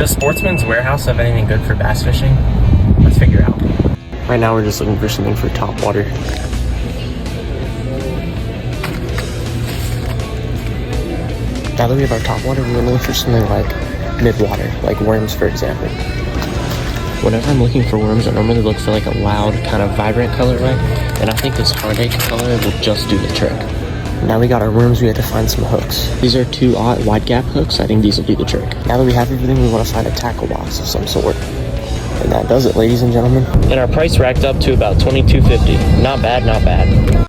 Does Sportsman's Warehouse have anything good for bass fishing? Let's figure out. Right now we're just looking for something for top water. Now that we have our top water, we're gonna look for something like mid-water, like worms, for example. Whenever I'm looking for worms, I normally look for like a loud, kind of vibrant colorway, and I think this Heartache color will just do the trick. Now we got our worms, we had to find some hooks. These are 2/0 wide gap hooks. I think these will do the trick. Now that we have everything, we want to find a tackle box of some sort. And that does it, ladies and gentlemen. And our price racked up to about $22.50. Not bad, not bad.